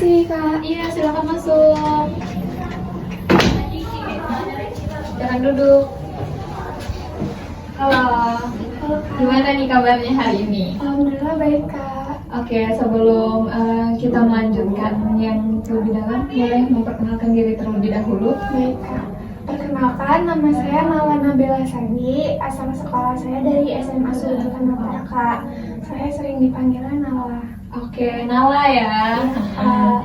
Permisi Kak. Iya, silakan masuk. Silakan duduk. Halo. Halo Kak. Gimana nih kabarnya hari ini? Alhamdulillah baik Kak. Oke, sebelum kita melanjutkan yang lebih dalam, boleh memperkenalkan diri terlebih dahulu. Baik Kak. Perkenalkan, nama saya Nala Nabila Sandi. Asal sekolah saya dari SMA Sudirman Utara Kak. Saya sering dipanggilnya Nala. Oke, Nala ya. Kak.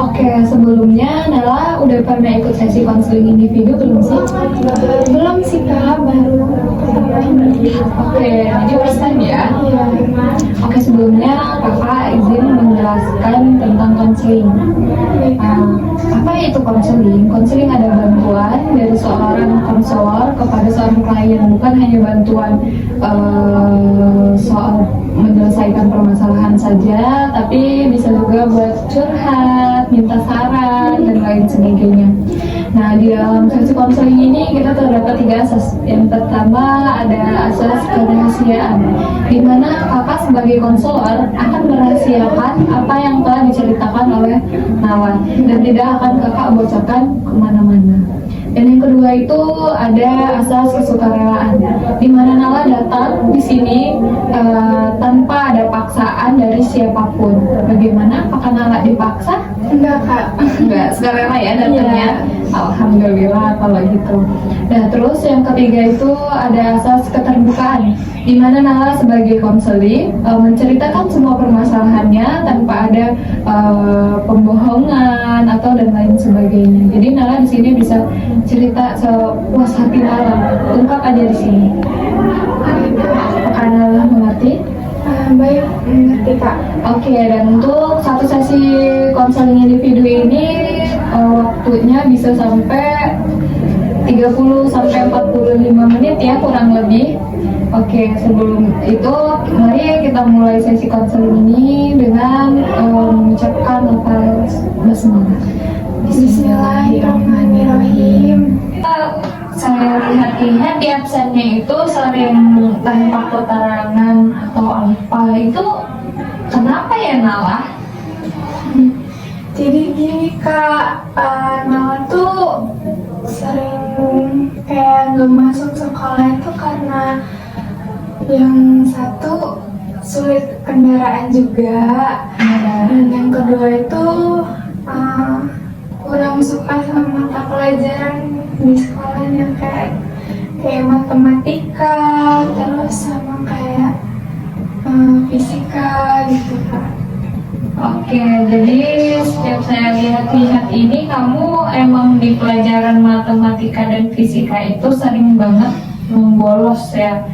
Oke, sebelumnya Nala udah pernah ikut sesi konseling individu belum sih? Belum sih Kak, baru pertama ini. Oke, jadi first time ya? Iya. Oke, sebelumnya kakak izin menjelaskan tentang konseling. Baik Kak. Apa itu konseling? Konseling ada bantuan dari seorang konselor kepada seorang klien, bukan hanya bantuan soal menyelesaikan permasalahan saja, tapi bisa juga buat curhat, minta saran, dan lain sebagainya. Nah, di dalam sesi konseling ini kita terdapat 3 asas. Yang pertama ada asas kerahasiaan, di mana kakak sebagai konselor akan merahasiakan apa yang telah diceritakan oleh Nala dan tidak akan kakak bocorkan kemana-mana. Dan yang kedua itu ada asas kesukarelaan, di mana Nala datang di sini tanpa ada paksaan dari siapapun. Bagaimana? Apakah Nala dipaksa? Enggak Kak. Enggak, sukarela ya datangnya. Iya. Alhamdulillah kalau gitu. Nah, terus yang ketiga itu ada asas keterbukaan, di mana Nala sebagai konseling menceritakan semua permasalahannya tanpa ada pembohongan atau dan lain sebagainya. Jadi Nala di sini bisa cerita sepuas hati Nala, lengkap aja di sini. Apakah Nala mengerti? Baik, mengerti Kak. Oke, dan untuk satu sesi konseling individu ini waktunya bisa sampai 30 sampai 45 menit ya, kurang lebih. Oke, sebelum itu mari kita mulai sesi konseling ini dengan mengucapkan lafaz basmalah. Bismillahirrahmanirrahim. Saya lihat-lihat di absennya itu sering tanpa keterangan atau apa, itu kenapa ya Nala? Jadi gini Kak, Nala tuh sering kayak nggak masuk sekolah itu karena yang satu sulit kendaraan juga, dan yang kedua itu kurang suka sama mata pelajaran di sekolahnya kayak matematika, terus sama kayak fisika gitu Kak. Oke, jadi setiap saya lihat-lihat ini kamu emang di pelajaran matematika dan fisika itu sering banget membolos ya.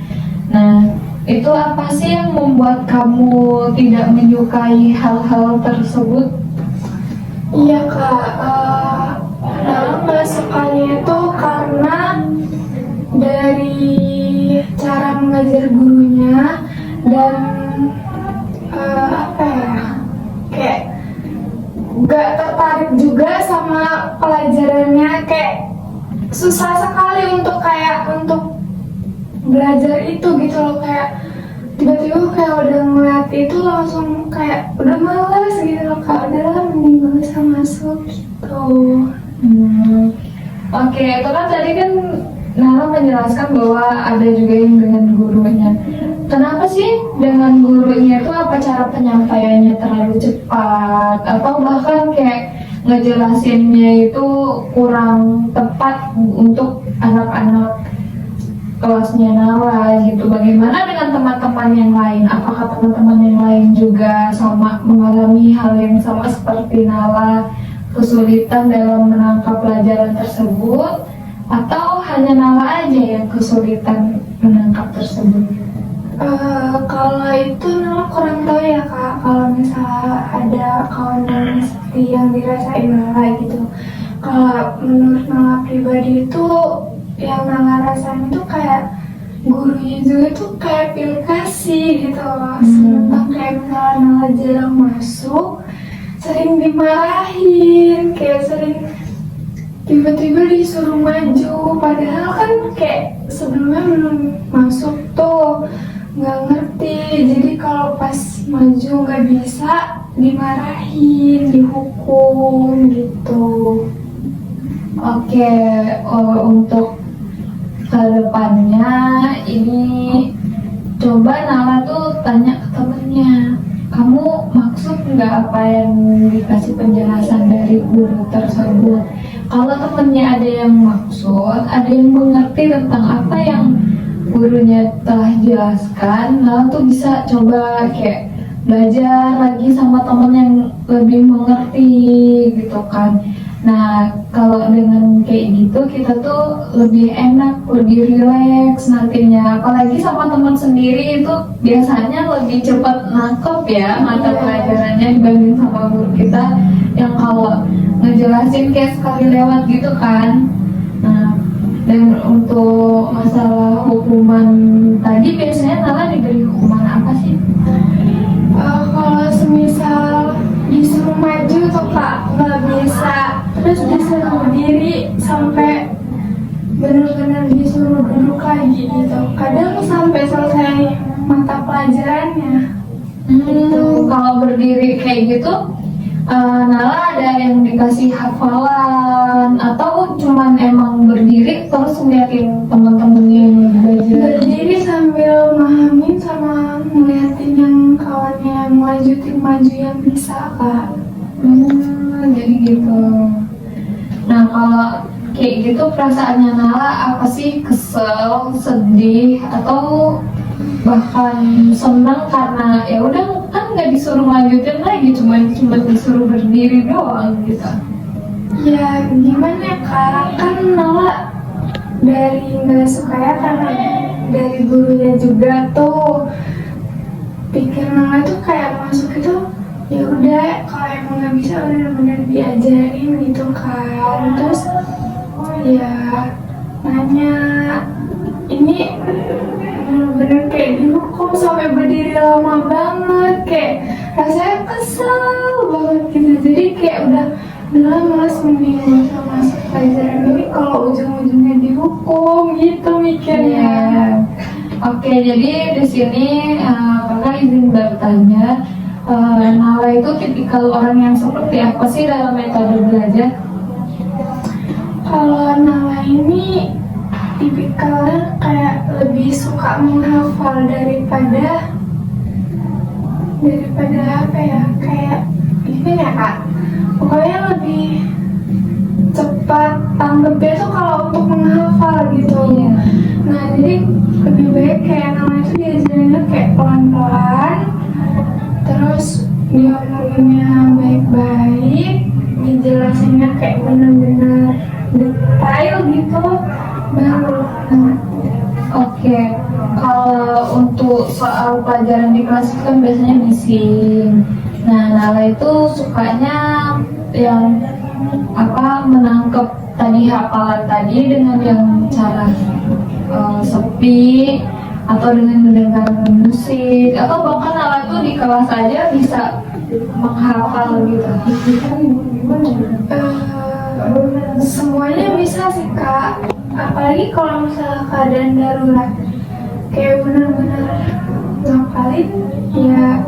Nah, itu apa sih yang membuat kamu tidak menyukai hal-hal tersebut? Iya Kak, Nala nggak sukanya itu karena dari cara mengajar gurunya dan apa ya, kayak nggak tertarik juga sama pelajarannya, kayak susah sekali untuk belajar itu gitu loh, kayak tiba-tiba kayak udah ngeliat itu langsung kayak udah malas gitu loh Kak, udahlah mending gak usah masuk gitu. Oke, itu kan tadi kan Nala menjelaskan bahwa ada juga yang dengan gurunya. Kenapa sih dengan gurunya itu, apa cara penyampaiannya terlalu cepat atau bahkan kayak ngejelasinnya itu kurang tepat untuk anak-anak kelasnya Nala gitu? Bagaimana dengan teman-teman yang lain? Apakah teman-teman yang lain juga sama mengalami hal yang sama seperti Nala, kesulitan dalam menangkap pelajaran tersebut, atau hanya Nala aja yang kesulitan menangkap tersebut? Kalau itu Nala kurang tahu ya Kak, kalau misalnya ada kawan seperti yang dirasain Nala gitu. Kalau menurut Nala pribadi itu yang Nala rasain itu kayak gurunya juga tuh kayak pilih kasih gitu loh. Sementara kayak misalnya Nala jarang masuk, sering dimarahin, kayak sering tiba-tiba disuruh maju, padahal kan kayak sebelumnya belum masuk tuh, nggak ngerti. Jadi kalau pas maju, nggak bisa dimarahin, dihukum gitu. Oke, untuk kedepannya ini coba Nala tuh tanya ke temennya, kamu maksud nggak apa yang dikasih penjelasan dari guru tersebut? Kalau temennya ada yang maksud, ada yang mengerti tentang apa yang gurunya telah jelaskan, Nala tuh bisa coba kayak belajar lagi sama temen yang lebih mengerti gitu kan. Nah, kalau dengan kayak gitu kita tuh lebih enak, lebih rileks nantinya. Apalagi sama teman sendiri itu biasanya lebih cepat nangkep ya mata pelajarannya dibanding sama guru kita yang kalau ngejelasin kayak sekali lewat gitu kan. Nah, dan untuk masalah hukuman tadi biasanya Nala diberi hukuman apa sih? Kalau semisal disuruh maju tuh Kak nggak bisa, terus disuruh berdiri sampai benar-benar disuruh duduk lagi gitu. Kadang sampai selesai mata pelajarannya. Kalau berdiri kayak gitu, Nala ada yang dikasih hafalan atau cuman emang berdiri terus ngeliatin teman-temannya yang belajar? Berdiri sambil memahami sama ngeliatin yang kawannya yang melanjutin maju yang bisa Kak. Jadi gitu. Nah, kalau kayak gitu perasaannya Nala apa sih? Kesel, sedih, atau bahkan senang karena ya udah kan nggak disuruh lanjutin lagi, cuma disuruh berdiri doang gitu. Ya gimana ya Kak, kan Nala dari nggak suka ya karena dari gurunya juga tuh pikir Nala tuh kayak masuk itu ya udah kalau emang nggak bisa benar-benar diajarin gitu kan. Terus ya nanya ini bener-bener kayak dihukum sampai berdiri lama banget, kayak rasanya kesel banget gitu. Jadi kayak udah males mending gak usah masuk pelajaran ini kalau ujung-ujungnya dihukum gitu mikirnya. Oke, jadi di sini kakak izin bertanya, Nala itu tipikal orang yang seperti apa sih dalam metode belajar? Kalau Nala ini tipikalnya kayak lebih suka menghafal daripada apa ya, kayak gini ya Kak, pokoknya lebih cepat tanggapnya tuh kalau untuk menghafal gitu. Nah jadi lebih baik kayak Nala itu diajarinnya kayak pelan-pelan, terus diomonginnya baik-baik, dijelasinnya kayak bener-bener detail gitu baru. Oke, kalau untuk soal pelajaran di kelas itu kan biasanya bising. Nah, Nala itu sukanya yang menangkap tadi hafalan tadi dengan yang cara sepi atau dengan mendengar musik, atau bahkan Nala itu di kelas aja bisa menghafal gitu. Semuanya bisa sih Kak, apalagi kalau misalnya keadaan darurat kayak bener-bener ngapalin ya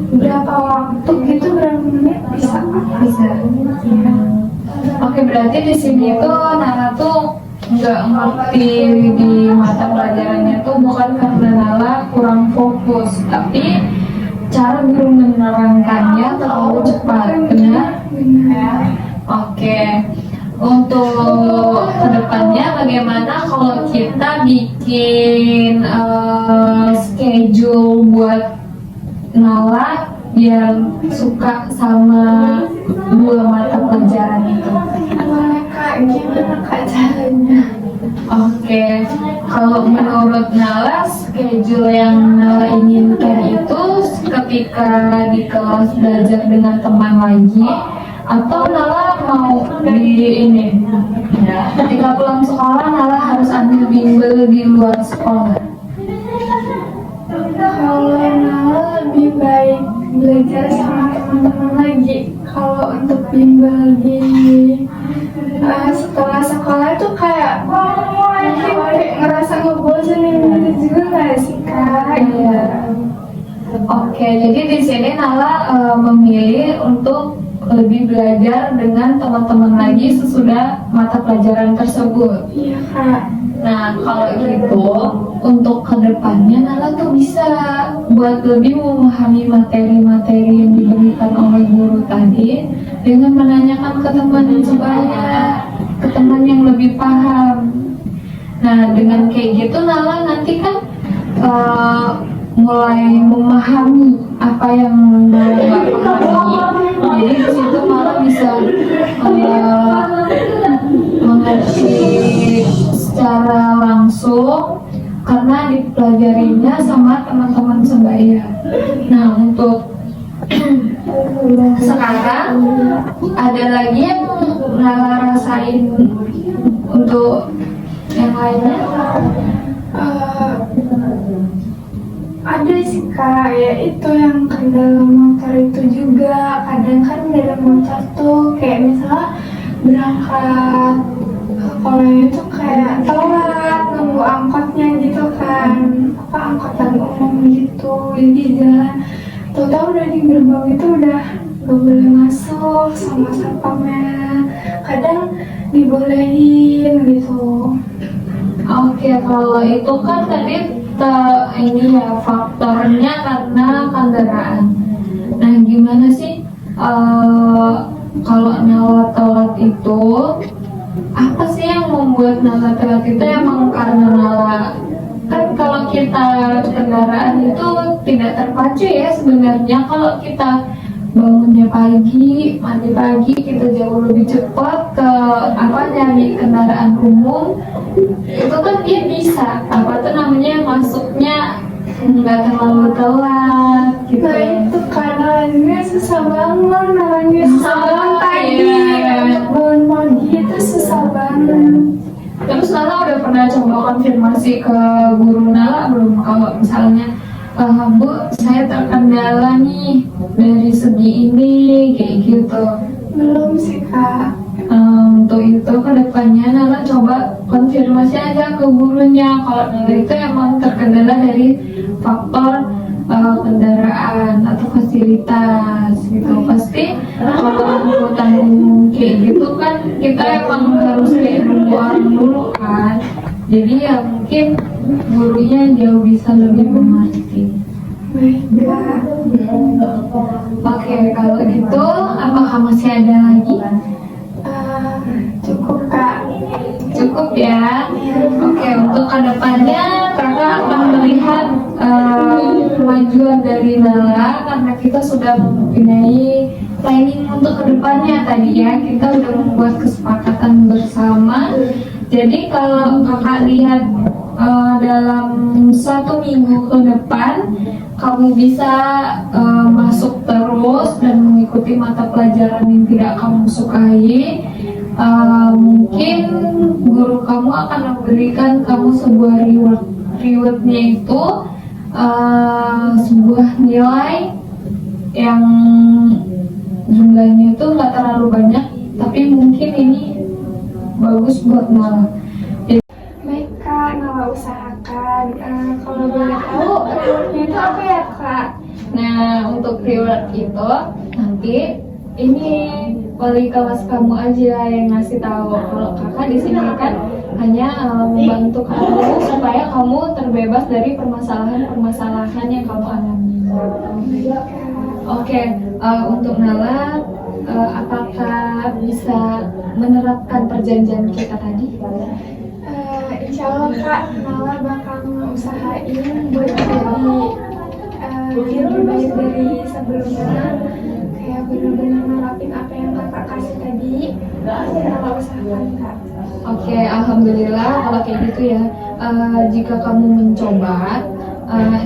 berapa waktu gitu, berapa menit bisa. Ya. Oke, berarti di sini tuh Nala tuh nggak ngerti di mata pelajarannya tuh bukan karena Nala kurang fokus, tapi cara guru menerangkannya terlalu cepat, benar? Oke, untuk kedepannya bagaimana kalau kita bikin schedule buat Nala yang suka sama dua mata pelajaran itu? Boleh Kak, gimana Kak caranya? Oke, kalau menurut Nala schedule yang Nala inginkan itu ketika di kelas belajar dengan teman lagi, atau Nala mau di ini ya, ketika pulang sekolah Nala harus ambil bimbel di luar sekolah? Kalau Nala lebih baik belajar sama teman-teman lagi. Kalau untuk bimbel di setelah sekolah itu kayak kayak ngerasa ngebosenin gitu juga nggak sih Kak? Iya. Oke, jadi di sini Nala memilih untuk lebih belajar dengan teman-teman lagi sesudah mata pelajaran tersebut. Iya kak. Nah, kalau gitu, untuk kedepannya Nala tuh bisa buat lebih memahami materi-materi yang diberikan oleh guru tadi dengan menanyakan ke teman sebaya, ke teman yang lebih paham. Nah, dengan kayak gitu Nala nanti kan mulai memahami apa yang Nala nggak pahami. Jadi di situ malah bisa mengerti secara langsung karena dipelajarinya sama teman-teman sebaya. Nah, untuk sekarang ada lagi yang Nala rasain untuk yang lainnya? Ada sih kak, ya itu yang kendala motor itu juga. Kadang kan kendala motor tuh kayak misalnya berangkat sekolah itu kayak telat nunggu angkotnya gitu kan, apa angkotan umum gitu. Jadi jalan tahu-tahu udah di gerbang itu udah gak boleh masuk sama satpamnya, kadang dibolehin gitu. Oke, kalau itu kan tadi ini ya faktornya karena kendaraan. Nah, gimana sih kalau Nala telat itu? Apa sih yang membuat Nala telat itu? Emang karena Nala kan kalau kita kendaraan itu tidak terpacu ya sebenarnya. Kalau kita bangunnya pagi, mandi pagi, kita jauh lebih cepat ke nyari kendaraan umum, itu kan dia bisa namanya masuknya nggak terlalu telat gitu. Nah itu karena ini susah banget, namanya susah banget tadi. Bangun pagi itu susah banget. Terus Nala udah pernah coba konfirmasi ke guru Nala belum? Kalau misalnya Bu, saya terkendala nih dari segi ini, kayak gitu. Belum sih kak. Untuk itu kedepannya Nala coba konfirmasi aja ke gurunya kalau Nala itu emang terkendala dari faktor kendaraan atau fasilitas gitu. Pasti kalau angkutan umum kayak gitu kan kita emang harus kayak nunggu orang dulu kan. Jadi ya mungkin gurunya jauh bisa lebih mengerti. Baik kak. Oke, kalau gitu apakah masih ada lagi? Cukup kak. Cukup ya. Oke, untuk kedepannya kakak akan melihat kemajuan dari Nala karena kita sudah mempunyai planning untuk kedepannya tadi ya. Kita udah membuat kesepakatan bersama. Jadi kalau kakak lihat dalam 1 minggu ke depan kamu bisa masuk terus dan mengikuti mata pelajaran yang tidak kamu sukai, mungkin guru kamu akan memberikan kamu sebuah rewardnya itu sebuah nilai yang jumlahnya itu nggak terlalu banyak, tapi mungkin ini bagus buat Nala. Baik kak, Nala usahakan. Kalau boleh tahu rewardnya itu apa ya kak? Nah, untuk reward itu nanti ini wali kelas kamu aja yang ngasih tahu. Kalau kakak di sini kan hanya membantu kamu supaya kamu terbebas dari permasalahan-permasalahan yang kamu alami. Oke, untuk Nala, apakah bisa menerapkan perjanjian kita tadi? Insya Allah kak, Nala bakal usahain buat jadi lebih baik dari sebelumnya. Kayak benar-benar nerapin apa yang kakak kasih tadi. Nala usahakan kak. Oke, alhamdulillah kalau kayak gitu ya. Jika kamu mencoba,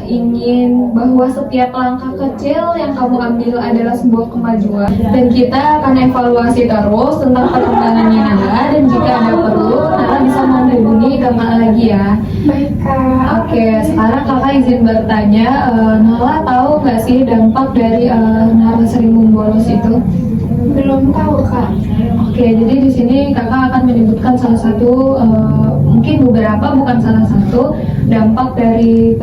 ingin bahwa setiap langkah kecil yang kamu ambil adalah sebuah kemajuan, dan kita akan evaluasi terus tentang perkembangannya Nala, dan jika ada perlu Nala bisa menghubungi kakak lagi ya. Baik kak. Oke, sekarang kakak izin bertanya, Nala tahu nggak sih dampak dari Nala sering membolos itu? Belum tahu kak. Oke, jadi di sini kakak akan menyebutkan salah satu, mungkin beberapa, bukan salah satu dampak dari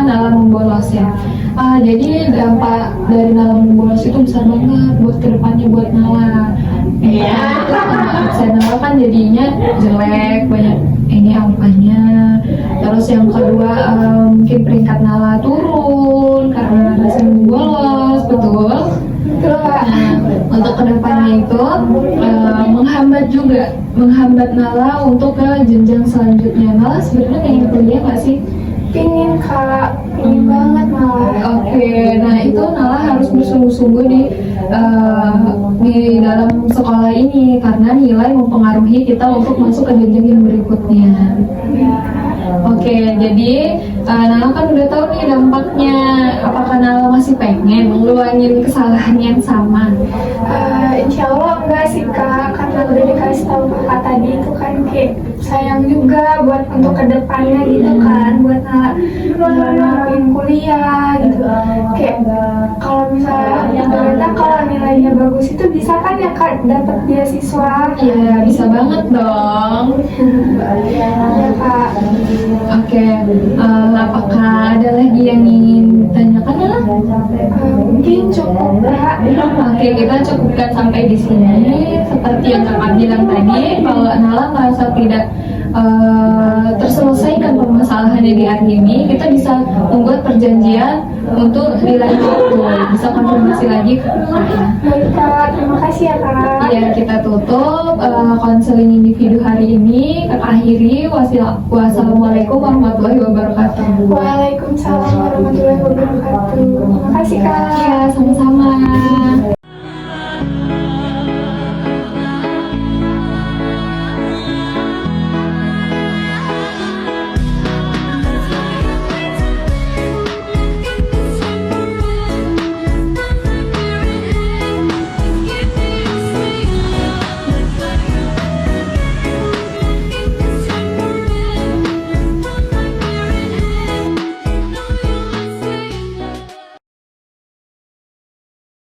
Nala membolos ya. Jadi dampak dari Nala bolos itu besar banget buat kedepannya buat Nala. Iya. Absen Nala kan jadinya jelek, banyak ini angkanya. Terus yang kedua mungkin peringkat Nala turun karena absen bolos, betul. Betul Kak. Nah, untuk kedepannya itu menghambat Nala untuk ke jenjang selanjutnya. Nala sebenarnya pengen kuliah nggak sih? Pingin Kak, pingin banget malah. Oke, nah itu Nala harus bersungguh-sungguh di dalam sekolah ini karena nilai mempengaruhi kita untuk masuk ke jenjang yang berikutnya. Oke, jadi Nala kan udah tahu nih dampaknya. Apakah Nala masih pengen ngeluangin kesalahan yang sama? Insya Allah enggak sih Kak, karena udah dikasih tahu Kakak tadi itu kan kayak sayang juga buat untuk kedepannya gitu kan, buat ngelakuin kuliah gitu. Kayak kalau misalnya ternyata kalau nilainya bagus itu bisa kan ya Kak dapat beasiswa. Ya, bisa banget dong. Ya Kak. Oke, apakah ada lagi yang ingin ditanyakan ya? Mungkin cukup Kak. Oke, kita cukupkan sampai di sini. Seperti yang Kakak bilang tadi, kalau Nala merasa tidak terselesaikan permasalahannya di hari ini, kita bisa membuat perjanjian untuk di lain waktu. Bisa konfirmasi lagi ke Kakak. Baik Kak, terima kasih ya Kak. Ya, kita tutup konseling individu hari ini. Kakak akhiri. Wassalamualaikum warahmatullahi wabarakatuh. Waalaikumsalam warahmatullahi wabarakatuh. Terima kasih Kak. Ya, sama-sama.